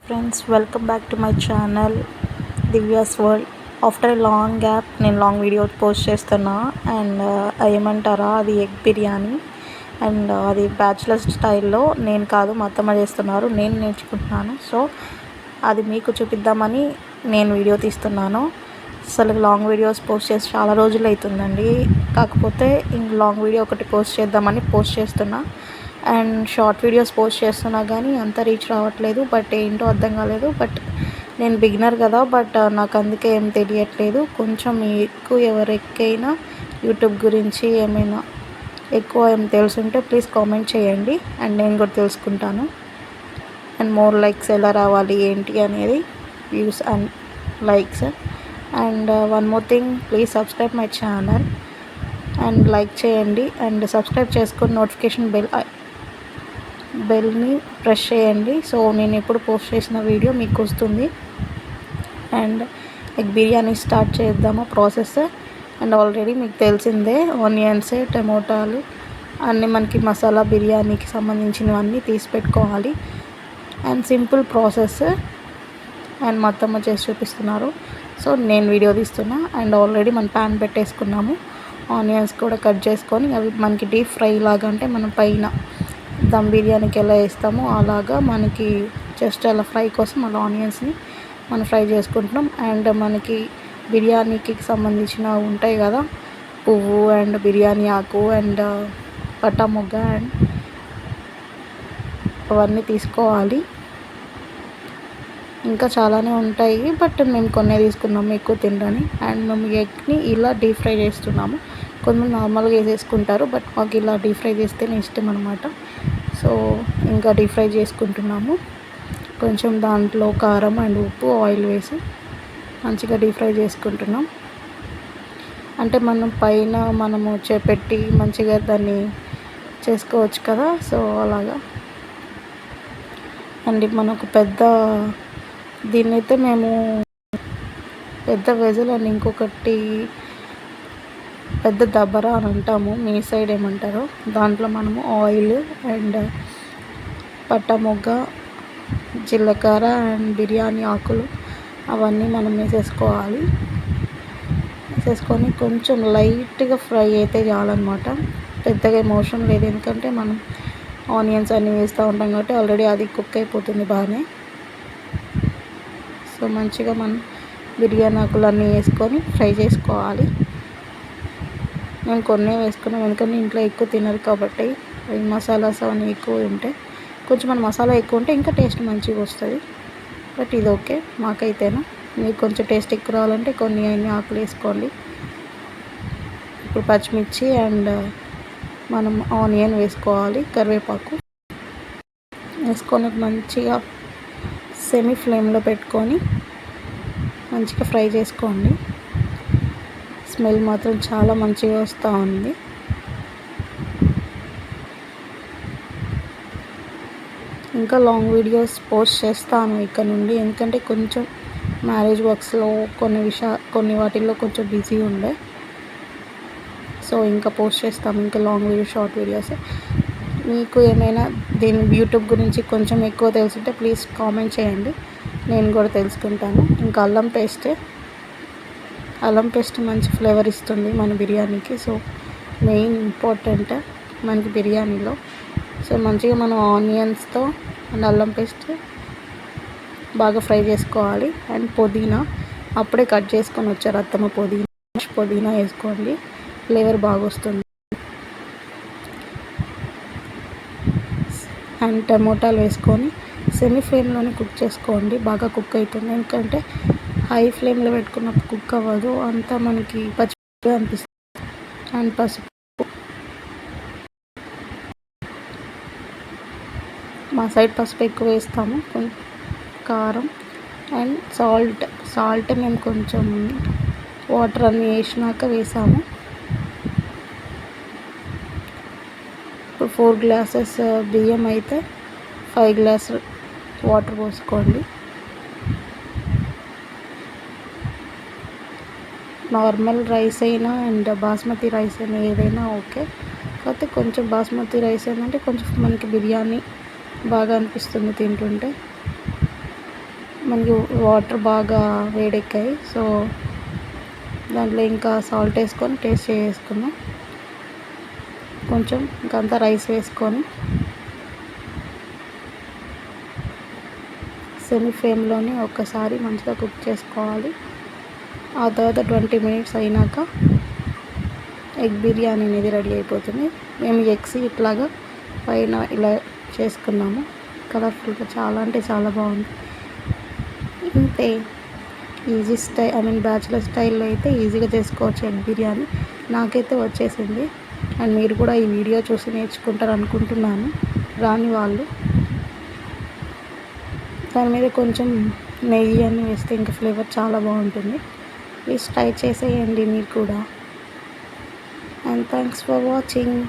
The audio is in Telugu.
Friends, welcome back to my channel Divya's world. After a long gap నేను లాంగ్ వీడియో పోస్ట్ చేస్తున్నా. అండ్ ఏమంటారా, అది ఎగ్ బిర్యానీ. అండ్ అది బ్యాచులర్ స్టైల్లో నేను కాదు, మా అత్తమ్మ చేస్తున్నారు, నేను నేర్చుకుంటున్నాను. సో అది మీకు చూపిద్దామని నేను వీడియో తీస్తున్నాను. అసలు లాంగ్ వీడియోస్ పోస్ట్ చేసి చాలా రోజులు అవుతుందండి. కాకపోతే లాంగ్ వీడియో ఒకటి పోస్ట్ చేద్దామని పోస్ట్ చేస్తున్నా. అండ్ షార్ట్ వీడియోస్ పోస్ట్ చేస్తున్నా కానీ అంత రీచ్ రావట్లేదు. బట్ ఏంటో అర్థం కాలేదు. బట్ నేను బిగినర్ కదా, బట్ నాకు అందుకే ఏం తెలియట్లేదు. కొంచెం ఎక్కువ ఎవరికైనా యూట్యూబ్ గురించి ఏమైనా ఎక్కువ ఏం తెలుసుంటే ప్లీజ్ కామెంట్ చేయండి. అండ్ నేను కూడా తెలుసుకుంటాను. అండ్ మోర్ లైక్స్ ఎలా రావాలి ఏంటి అనేది, views and likes. And one more thing, please subscribe my channel and like చేయండి. అండ్ సబ్స్క్రైబ్ చేసుకొని నోటిఫికేషన్ బెల్ని ప్రెస్ చేయండి. సో నేను ఎప్పుడు పోస్ట్ చేసిన వీడియో మీకు వస్తుంది. అండ్ ఎగ్ బిర్యానీ స్టార్ట్ చేద్దామా ప్రాసెస్. అండ్ ఆల్రెడీ మీకు తెలిసిందే, ఆనియన్స్, టమోటాలు అన్నీ మనకి మసాలా బిర్యానీకి సంబంధించినవన్నీ తీసి పెట్టుకోవాలి. And simple process. అండ్ మొత్తం చేసి చూపిస్తున్నారు, సో నేను వీడియో తీస్తున్నా. అండ్ ఆల్రెడీ మనం ప్యాన్ పెట్టేసుకున్నాము. ఆనియన్స్ కూడా కట్ చేసుకొని అవి మనకి డీప్ ఫ్రై లాగా, అంటే మనం పైన దమ్ బిర్యానీకి ఎలా వేస్తామో అలాగా మనకి జస్ట్ అలా ఫ్రై కోసం అలా ఆనియన్స్ని మనం ఫ్రై చేసుకుంటున్నాం. అండ్ మనకి బిర్యానీకి సంబంధించిన ఉంటాయి కదా, పువ్వు అండ్ బిర్యానీ ఆకు అండ్ పట్టా మొగ్గ అండ్ అవన్నీ తీసుకోవాలి. ఇంకా చాలానే ఉంటాయి, బట్ మేము కొన్ని తీసుకున్నాము ఎక్కువ తినడానికి. అండ్ మేము ఎగ్ని ఇలా డీప్ ఫ్రై చేస్తున్నాము. కొంతమంది నార్మల్గా వేసేసుకుంటారు, బట్ మాకు ఇలా డీప్ ఫ్రై చేస్తేనే ఇష్టం అనమాట. సో ఇంకా డీప్ ఫ్రై చేసుకుంటున్నాము. కొంచెం దాంట్లో కారం అండ్ ఉప్పు, ఆయిల్ వేసి మంచిగా డీప్ ఫ్రై చేసుకుంటున్నాం. అంటే మనం పైన మనము పెట్టి మంచిగా దాన్ని చేసుకోవచ్చు కదా, సో అలాగా. అండ్ మనకు దీన్నైతే మేము పెద్ద వెజల్ అని ఇంకొకటి పెద్ద దబరా అని అంటాము, మీ సైడ్ ఏమంటారో. దాంట్లో మనము ఆయిల్ అండ్ పట్టా మొగ్గ, జీలకర్ర అండ్ బిర్యానీ ఆకులు అవన్నీ మనం వేసేసుకోవాలి. వేసేసుకొని కొంచెం లైట్గా ఫ్రై అయితే చాలన్నమాట. పెద్దగా ఎమోషన్ లేదు, ఎందుకంటే మనం ఆనియన్స్ అన్నీ వేస్తూ ఉంటాం కాబట్టి ఆల్రెడీ అది కుక్ అయిపోతుంది బాగానే. సో మంచిగా మనం బిర్యానీ ఆకులు అన్నీ వేసుకొని ఫ్రై చేసుకోవాలి. మేము కొన్ని వేసుకున్నాం, ఎందుకంటే ఇంట్లో ఎక్కువ తినరు కాబట్టి. మసాలాస్ అవన్నీ ఎక్కువ ఉంటాయి. కొంచెం మన మసాలా ఎక్కువ ఉంటే ఇంకా టేస్ట్ మంచిగా వస్తుంది. బట్ ఇది ఓకే మాకైతేనా. మీకు కొంచెం టేస్ట్ ఎక్కువ రావాలంటే కొన్ని ఆకులు వేసుకోండి. ఇప్పుడు పచ్చిమిర్చి అండ్ మనం ఆనియన్ వేసుకోవాలి, కరివేపాకు వేసుకొని మంచిగా సెమీ ఫ్లేమ్లో పెట్టుకొని మంచిగా ఫ్రై చేసుకోండి. స్మెల్ మాత్రం చాలా మంచిగా వస్తూ ఉంది. ఇంకా లాంగ్ వీడియోస్ పోస్ట్ చేస్తాను ఇక్కడ నుండి, ఎందుకంటే కొంచెం మ్యారేజ్ వర్క్స్లో కొన్ని వాటిల్లో కొంచెం బిజీ ఉండే. సో ఇంకా పోస్ట్ చేస్తాము ఇంకా లాంగ్ వీడియోస్, షార్ట్ వీడియోస్. మీకు ఏమైనా దీని యూట్యూబ్ గురించి కొంచెం ఎక్కువ తెలుసుంటే ప్లీజ్ కామెంట్ చేయండి, నేను కూడా తెలుసుకుంటాను. ఇంకా అల్లం పేస్ట్ మంచి ఫ్లేవర్ ఇస్తుంది మన బిర్యానీకి. సో మెయిన్ ఇంపార్టెంట్ మనకి బిర్యానీలో. సో మంచిగా మనం ఆనియన్స్తో అండ్ అల్లం పేస్ట్ బాగా ఫ్రై చేసుకోవాలి. అండ్ పుదీనా అప్పుడే కట్ చేసుకొని వచ్చారు అత్తమ్మ. పుదీనా వేసుకోండి, ఫ్లేవర్ బాగా వస్తుంది. అండ్ టమోటాలు వేసుకొని సెమీ ఫ్లేమ్లోనే కుక్ చేసుకోండి. బాగా కుక్ అవుతుంది, ఎందుకంటే హై ఫ్లేమ్లో పెట్టుకున్నప్పుడు కుక్ అవ్వదు, అంతా మనకి పచ్చి అనిపిస్తుంది. అండ్ పసుపు, మా సైడ్ పసుపు ఎక్కువ వేస్తాము. కారం అండ్ సాల్ట్ మేము కొంచెం వాటర్ అన్నీ వేసినాక వేసాము. ఇప్పుడు 4 గ్లాసెస్ బియ్యం అయితే 5 గ్లాసులు వాటర్ పోసుకోండి. నార్మల్ రైస్ అయినా అండ్ బాస్మతి రైస్ అయినా ఏదైనా ఓకే. కాకపోతే కొంచెం బాస్మతి రైస్ ఏంటంటే కొంచెం మనకి బిర్యానీ బాగా అనిపిస్తుంది తింటుంటే. మనకి వాటర్ బాగా వేడెక్కాయి. సో దాంట్లో ఇంకా సాల్ట్ వేసుకొని టేస్ట్ చేసుకున్నాం. కొంచెం ఇంకంతా రైస్ వేసుకొని సెమీ ఫ్లేమ్లోనే ఒక్కసారి మంచిగా కుక్ చేసుకోవాలి. ఆ తర్వాత 20 మినిట్స్ అయినాక ఎగ్ బిర్యానీ అనేది రెడీ అయిపోతుంది. మేము ఎగ్స్ ఇట్లాగా పైన ఇలా చేసుకున్నాము. కలర్ఫుల్గా చాలా అంటే చాలా బాగుంది. ఇంతే ఈజీ బ్యాచులర్ స్టైల్లో అయితే ఈజీగా చేసుకోవచ్చు ఎగ్ బిర్యానీ. నాకైతే వచ్చేసింది. అండ్ మీరు కూడా ఈ వీడియో చూసి నేర్చుకుంటారు అనుకుంటున్నాను. రాని వాళ్ళు దాని మీద కొంచెం నెయ్యి అని వేస్తే ఇంకా ఫ్లేవర్ చాలా బాగుంటుంది. ప్లీజ్ ట్రై చేసేయండి మీరు కూడా. And thanks for watching.